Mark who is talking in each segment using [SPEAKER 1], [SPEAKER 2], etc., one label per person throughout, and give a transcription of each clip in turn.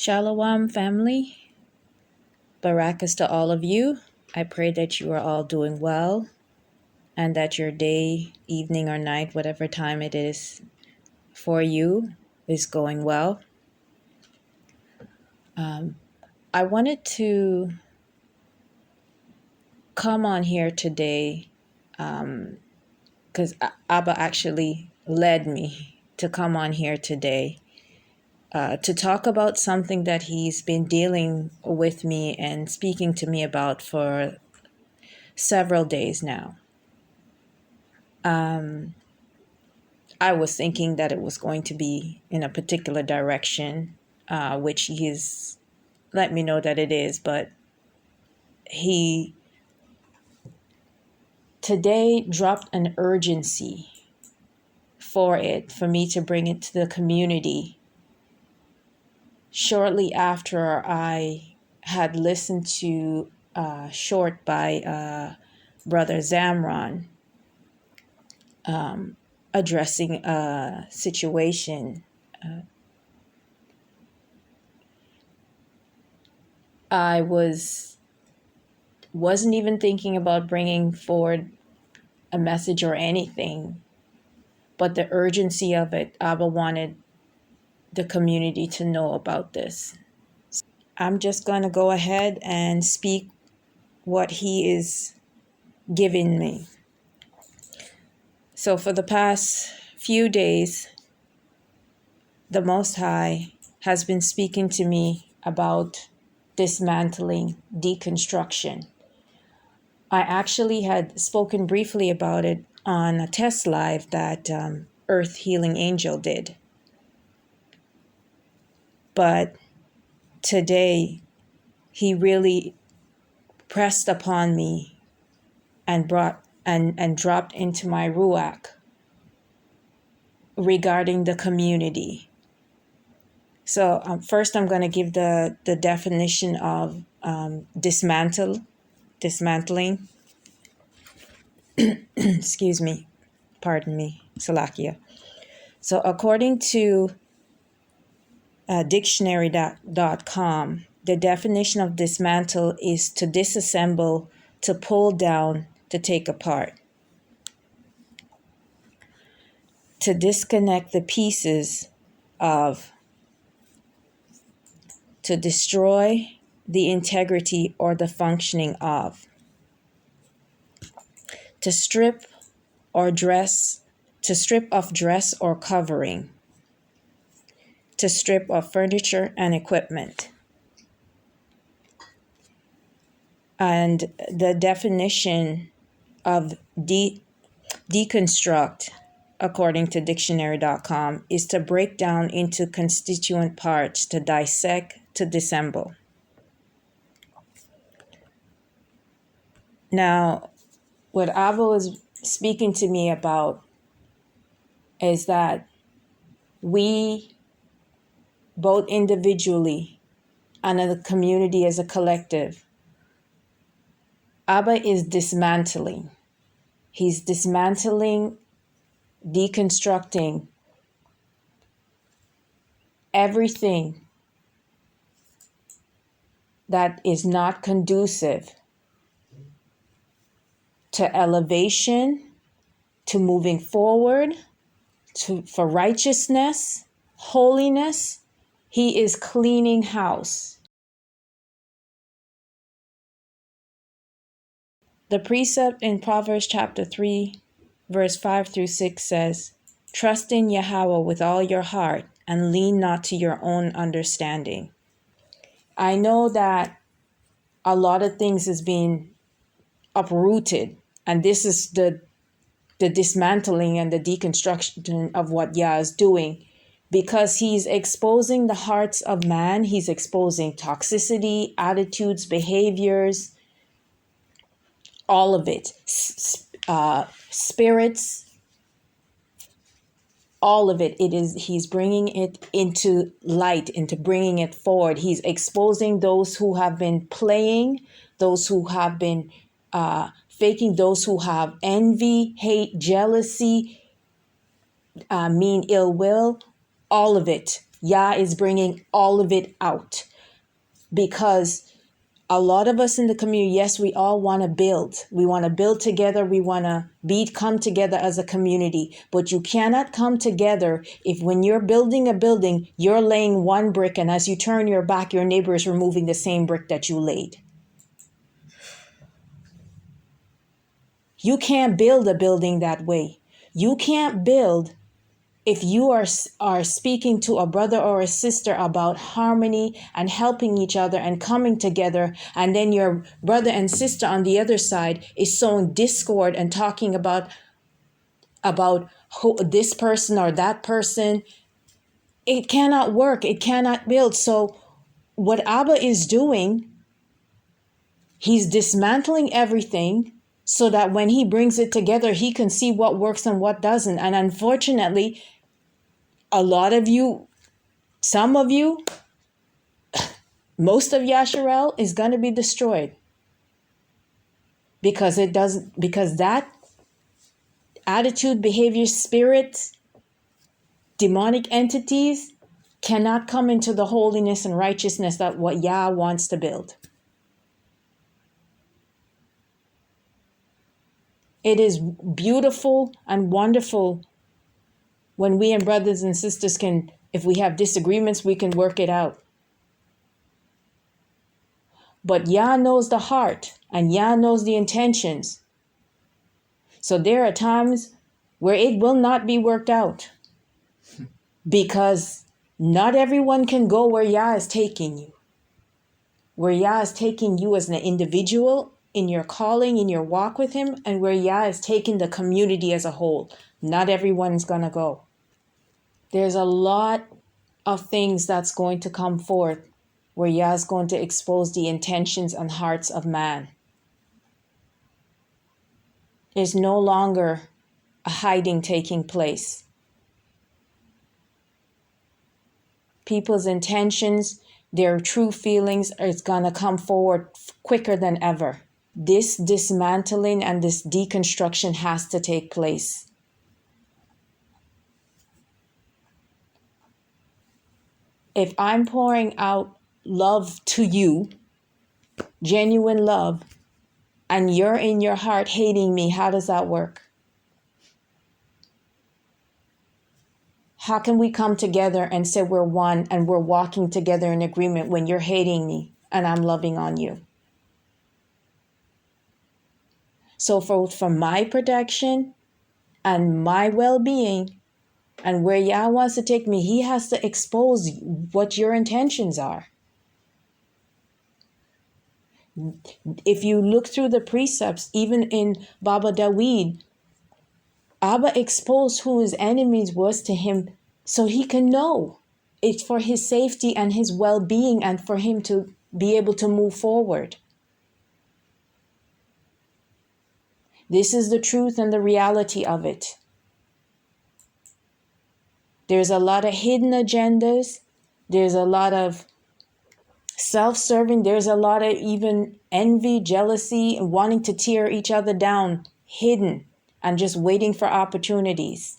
[SPEAKER 1] Shalom, family. Barakas to all of you. I pray that you are all doing well and that your day, evening, or night, whatever time it is for you, is going well. I wanted to come on here today because Abba actually led me to come on here today to talk about something that he's been dealing with me and speaking to me about for several days now. I was thinking that it was going to be in a particular direction, which he's let me know that it is, but he today dropped an urgency for me to bring it to the community shortly after I had listened to a short by Brother Zamron addressing a situation. I wasn't even thinking about bringing forward a message or anything, but the urgency of it, Abba wanted the community to know about this. I'm just going to go ahead and speak what he is giving me. So for the past few days, the Most High has been speaking to me about dismantling, deconstruction. I actually had spoken briefly about it on a test live that Earth Healing Angel did. But today, he really pressed upon me and brought and dropped into my ruach regarding the community. So first, I'm going to give the definition of dismantling. Excuse me. Pardon me. Salakia. So according to dictionary.com, the definition of dismantle is to disassemble, to pull down, to take apart. To disconnect the pieces of, to destroy the integrity or the functioning of. To strip of dress or covering. To strip of furniture and equipment. And the definition of deconstruct, according to dictionary.com, is to break down into constituent parts, to dissect, to disassemble. Now, what Abba was speaking to me about is that we, both individually and as a community, as a collective, Abba is dismantling. He's dismantling, deconstructing everything that is not conducive to elevation, to moving forward, for righteousness, holiness. He is cleaning house. The precept in Proverbs chapter 3, verse 5 through 6 says, "Trust in Yahweh with all your heart and lean not to your own understanding." I know that a lot of things is being uprooted, and this is the dismantling and the deconstruction of what Yah is doing, because he's exposing the hearts of man. He's exposing toxicity, attitudes, behaviors, all of it, spirits, all of it. He's bringing it into light, into bringing it forward. He's exposing those who have been playing, those who have been faking, those who have envy, hate, jealousy, mean ill will, all of it. Yah is bringing all of it out, because a lot of us in the community, yes, we all want to build. We want to build together. We want to come together as a community. But you cannot come together if, when you're building a building, you're laying one brick, and as you turn your back, your neighbor is removing the same brick that you laid. You can't build a building that way. You can't build if you are speaking to a brother or a sister about harmony and helping each other and coming together, and then your brother and sister on the other side is sowing discord and talking about who, this person or that person, it cannot work. It cannot build. So what Abba is doing, he's dismantling everything so that when he brings it together, he can see what works and what doesn't. And unfortunately, a lot of you, some of you, most of Yasharel is going to be destroyed, because that attitude, behavior, spirit, demonic entities cannot come into the holiness and righteousness that what Yah wants to build. It is beautiful and wonderful when we and brothers and sisters can, if we have disagreements, we can work it out. But Yah knows the heart, and Yah knows the intentions. So there are times where it will not be worked out, because not everyone can go where Yah is taking you. Where Yah is taking you as an individual in your calling, in your walk with him, and where Yah is taking the community as a whole. Not everyone's going to go. There's a lot of things that's going to come forth where Yah is going to expose the intentions and hearts of man. There's no longer a hiding taking place. People's intentions, their true feelings is going to come forward quicker than ever. This dismantling and this deconstruction has to take place. If I'm pouring out love to you, genuine love, and you're in your heart hating me, how does that work? How can we come together and say we're one and we're walking together in agreement when you're hating me and I'm loving on you? So for my protection and my well-being and where Yah wants to take me, he has to expose what your intentions are. If you look through the precepts, even in Baba Daweed, Abba exposed who his enemies was to him so he can know. It's for his safety and his well-being and for him to be able to move forward. This is the truth and the reality of it. There's a lot of hidden agendas. There's a lot of self-serving. There's a lot of even envy, jealousy, and wanting to tear each other down, hidden and just waiting for opportunities.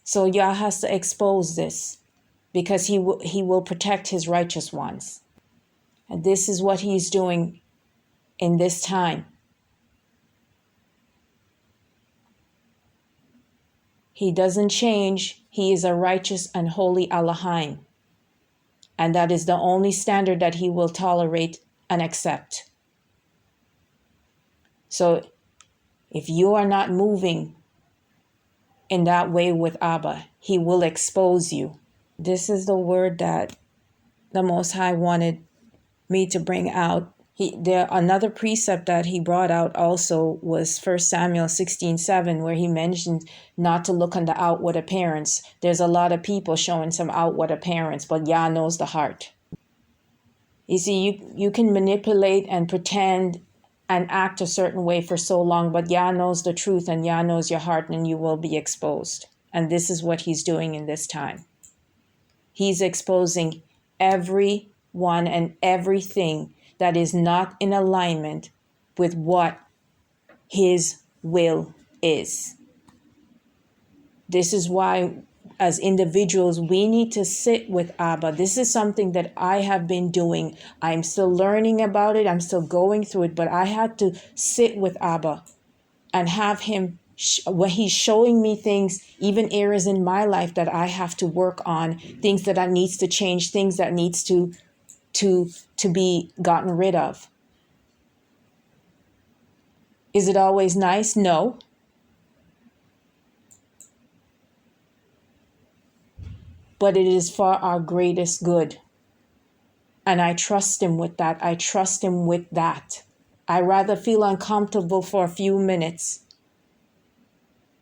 [SPEAKER 1] So Yah has to expose this because he will protect his righteous ones. And this is what he's doing in this time. He doesn't change. He is a righteous and holy Elohim. And that is the only standard that he will tolerate and accept. So if you are not moving in that way with Abba, he will expose you. This is the word that the Most High wanted me to bring out. Another precept that he brought out also was 1 Samuel 16:7, where he mentioned not to look on the outward appearance. There's a lot of people showing some outward appearance, but Yah knows the heart. You see, you can manipulate and pretend and act a certain way for so long, but Yah knows the truth and Yah knows your heart, and you will be exposed. And this is what he's doing in this time. He's exposing everyone and everything that is not in alignment with what his will is. This is why, as individuals, we need to sit with Abba. This is something that I have been doing. I'm still learning about it. I'm still going through it, but I had to sit with Abba and have him, when he's showing me things, even areas in my life that I have to work on, things that I needs to change, things that needs to be gotten rid of. Is it always nice? No. But it is for our greatest good. And I trust him with that. I trust him with that. I rather feel uncomfortable for a few minutes,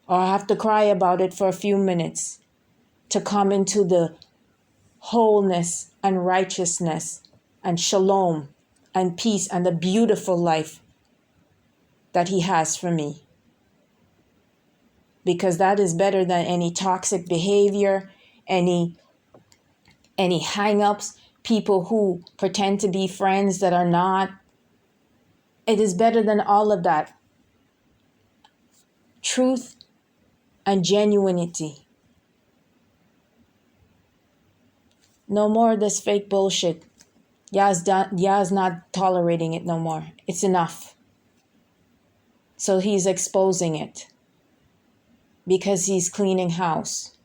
[SPEAKER 1] or have to cry about it for a few minutes, to come into the wholeness and righteousness and shalom and peace and the beautiful life that he has for me. Because that is better than any toxic behavior, any hang-ups, people who pretend to be friends that are not. It is better than all of that. Truth and genuinity. No more of this fake bullshit. YAH'S not tolerating it no more. It's enough. So he's exposing it, because he's cleaning house.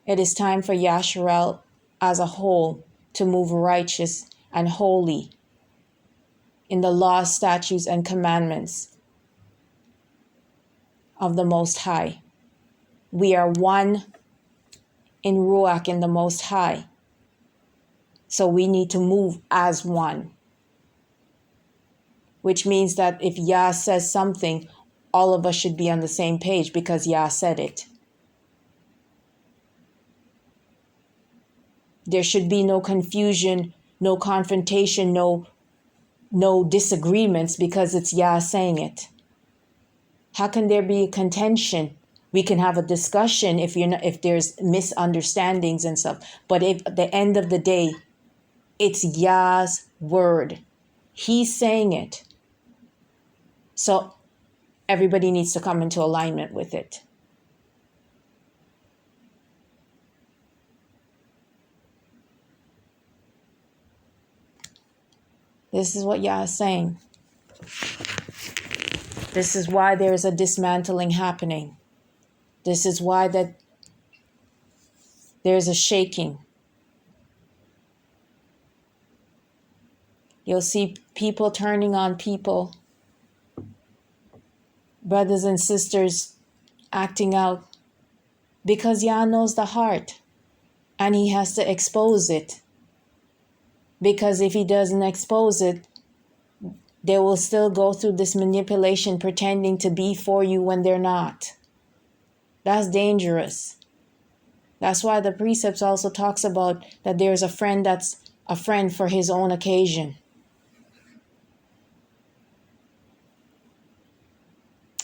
[SPEAKER 1] It is time for Yasharel as a whole to move righteous and holy in the laws, statutes, and commandments of the Most High. We are one in Ruach, in the Most High. So we need to move as one. Which means that if Yah says something, all of us should be on the same page, because Yah said it. There should be no confusion, no confrontation, no disagreements, because it's Yah saying it. How can there be a contention? We can have a discussion if there's misunderstandings and stuff. But if at the end of the day, it's Yah's word. He's saying it. So everybody needs to come into alignment with it. This is what Yah is saying. This is why there is a dismantling happening. This is why that there's a shaking. You'll see people turning on people, brothers and sisters acting out, because Yah knows the heart, and he has to expose it. Because if he doesn't expose it, they will still go through this manipulation, pretending to be for you when they're not. That's dangerous. That's why the precepts also talks about that there's a friend that's a friend for his own occasion.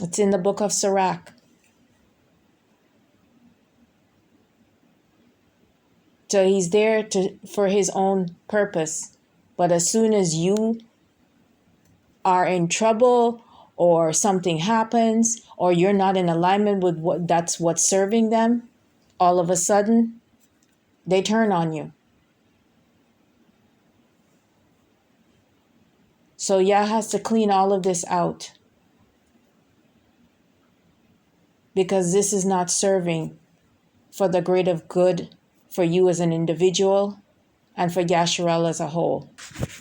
[SPEAKER 1] It's in the book of Sirach. So he's there for his own purpose. But as soon as you are in trouble, or something happens, or you're not in alignment with what's serving them, all of a sudden, they turn on you. So Yah has to clean all of this out, because this is not serving for the greater good for you as an individual and for Yasharel as a whole.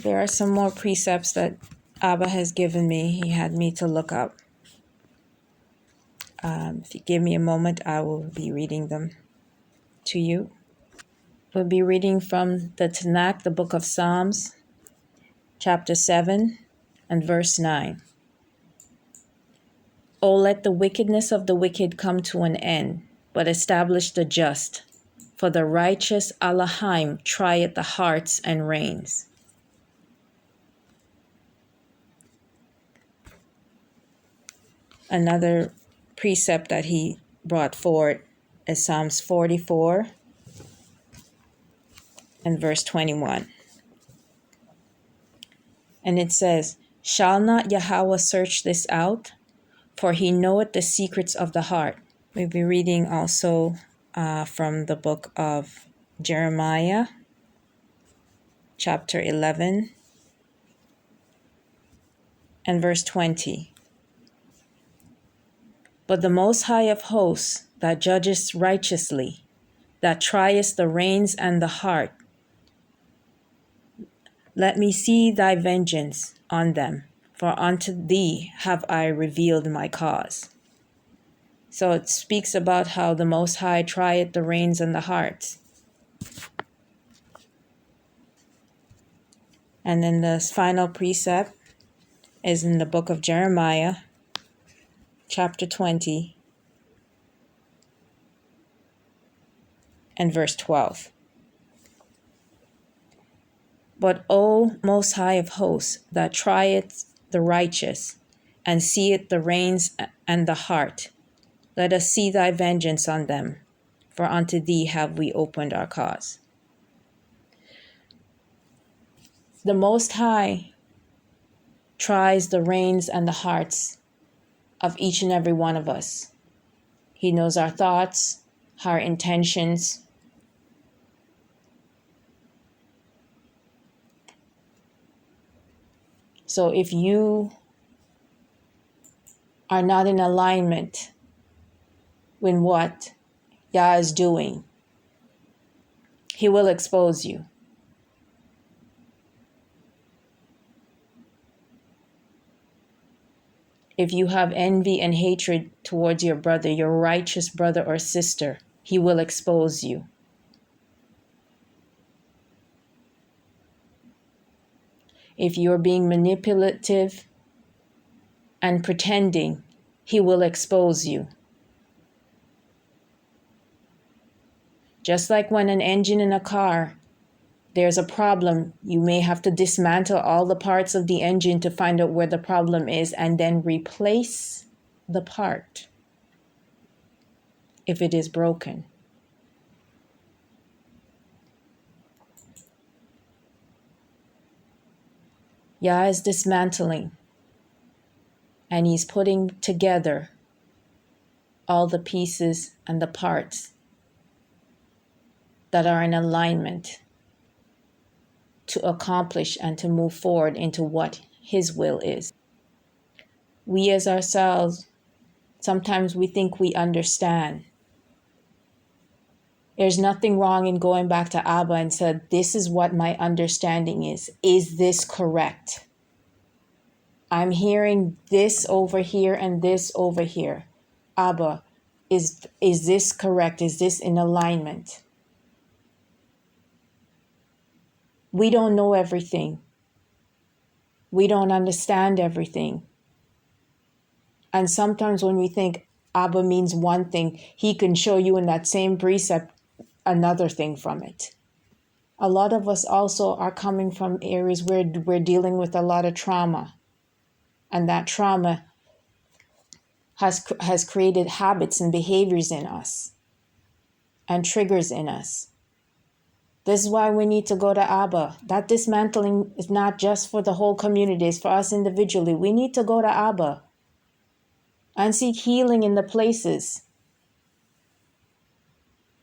[SPEAKER 1] There are some more precepts that Abba has given me. He had me to look up. If you give me a moment, I will be reading them to you. We'll be reading from the Tanakh, the book of Psalms, chapter 7 and verse 9. O let the wickedness of the wicked come to an end, but establish the just. For the righteous Elohim trieth the hearts and reins. Another precept that he brought forward is Psalms 44 and verse 21. And it says, Shall not Yahweh search this out? For he knoweth the secrets of the heart. We'll be reading also from the book of Jeremiah, chapter 11 and verse 20. But the Most High of hosts, that judgest righteously, that triest the reins and the heart, let me see thy vengeance on them, for unto thee have I revealed my cause. So it speaks about how the Most High trieth the reins and the hearts. And then the final precept is in the book of Jeremiah, chapter 20 and verse 12. But O Most High of hosts, that trieth the righteous, and seeth the reins and the heart, let us see thy vengeance on them, for unto thee have we opened our cause. The Most High tries the reins and the hearts of each and every one of us. He knows our thoughts, our intentions. So if you are not in alignment with what Yah is doing, He will expose you. If you have envy and hatred towards your brother, your righteous brother or sister, He will expose you. If you're being manipulative and pretending, He will expose you. Just like when an engine in a car, there's a problem, you may have to dismantle all the parts of the engine to find out where the problem is and then replace the part if it is broken. Yah is dismantling, and He's putting together all the pieces and the parts that are in alignment to accomplish and to move forward into what His will is. We as ourselves, sometimes we think we understand. There's nothing wrong in going back to Abba and said, this is what my understanding is. Is this correct? I'm hearing this over here and this over here. Abba, is this correct? Is this in alignment? We don't know everything. We don't understand everything. And sometimes when we think Abba means one thing, He can show you in that same precept another thing from it. A lot of us also are coming from areas where we're dealing with a lot of trauma. And that trauma has created habits and behaviors in us and triggers in us. This is why we need to go to Abba. That dismantling is not just for the whole community, it's for us individually. We need to go to Abba and seek healing in the places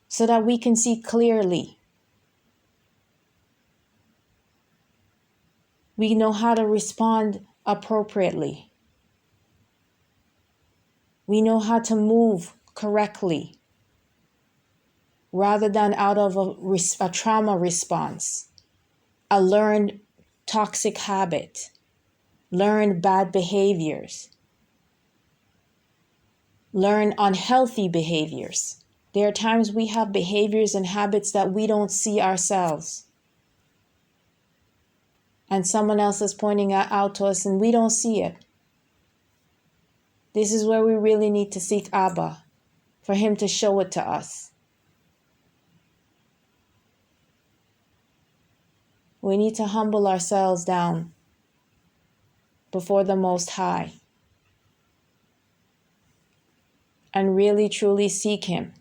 [SPEAKER 1] so that we can see clearly. We know how to respond appropriately. We know how to move correctly rather than out of a trauma response, a learned toxic habit, learned bad behaviors, learn unhealthy behaviors. There are times we have behaviors and habits that we don't see ourselves. And someone else is pointing it out to us and we don't see it. This is where we really need to seek Abba, for Him to show it to us. We need to humble ourselves down before the Most High and really truly seek Him.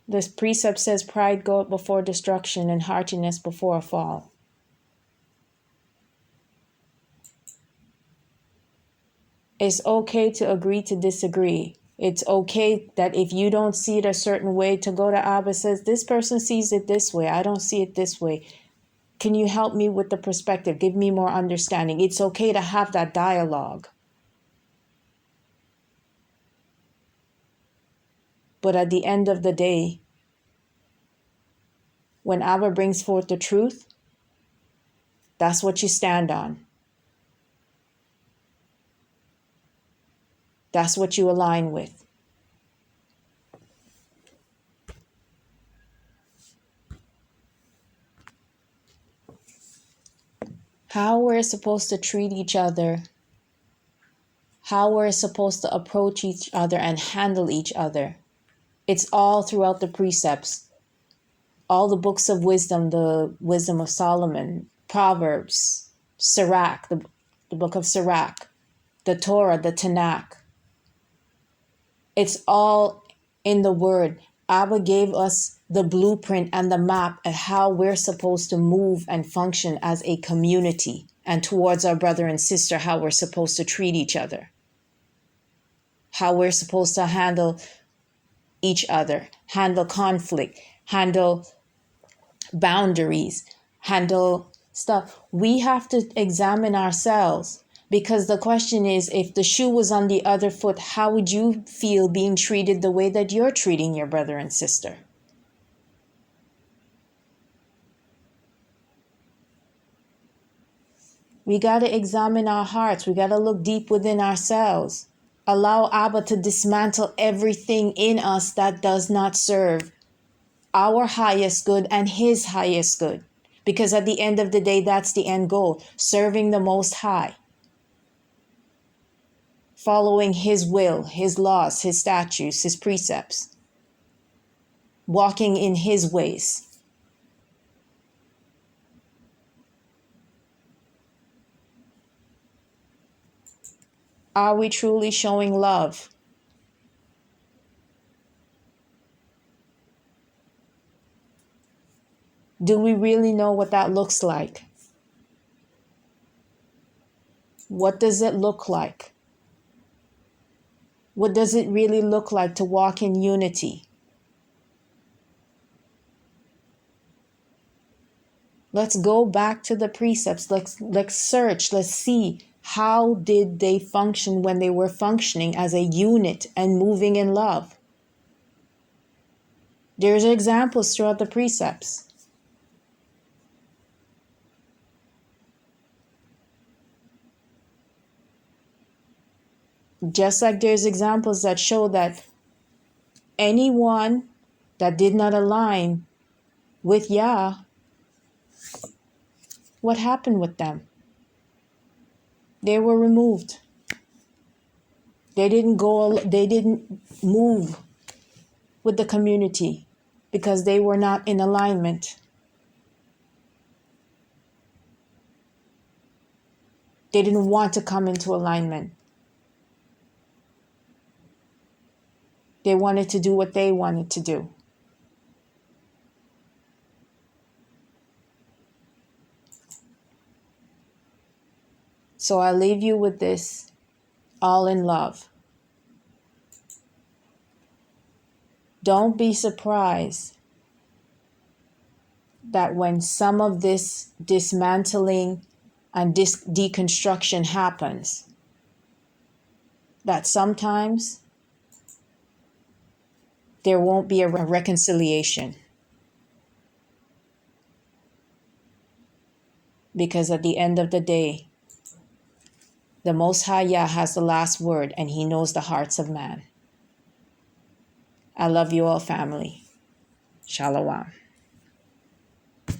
[SPEAKER 1] This precept says, pride goeth before destruction and haughtiness before a fall. It's okay to agree to disagree. It's okay that if you don't see it a certain way, to go to Abba says, this person sees it this way. I don't see it this way. Can you help me with the perspective? Give me more understanding. It's okay to have that dialogue. But at the end of the day, when Abba brings forth the truth, that's what you stand on. That's what you align with. How we're supposed to treat each other, how we're supposed to approach each other and handle each other. It's all throughout the precepts. All the books of wisdom, the wisdom of Solomon, Proverbs, Sirach, the book of Sirach, the Torah, the Tanakh. It's all in the word. Abba gave us the blueprint and the map of how we're supposed to move and function as a community, and towards our brother and sister, how we're supposed to treat each other, how we're supposed to handle each other, handle conflict, handle boundaries, handle stuff. We have to examine ourselves, because the question is, if the shoe was on the other foot, how would you feel being treated the way that you're treating your brother and sister? We got to examine our hearts. We got to look deep within ourselves. Allow Abba to dismantle everything in us that does not serve our highest good and his highest good. Because at the end of the day, that's the end goal. Serving the Most High. Following his will, his laws, his statutes, his precepts. Walking in his ways. Are we truly showing love? Do we really know what that looks like? What does it look like? What does it really look like to walk in unity? Let's go back to the precepts. Let's search. Let's see, how did they function when they were functioning as a unit and moving in love? There's examples throughout the precepts. Just like there's examples that show that anyone that did not align with Yah, what happened with them? They were removed. They didn't move with the community because they were not in alignment. They didn't want to come into alignment. They wanted to do what they wanted to do. So I leave you with this, all in love. Don't be surprised that when some of this dismantling and deconstruction happens, that sometimes there won't be a reconciliation. Because at the end of the day, the Most High Yah has the last word, and he knows the hearts of man. I love you all, family. Shalom.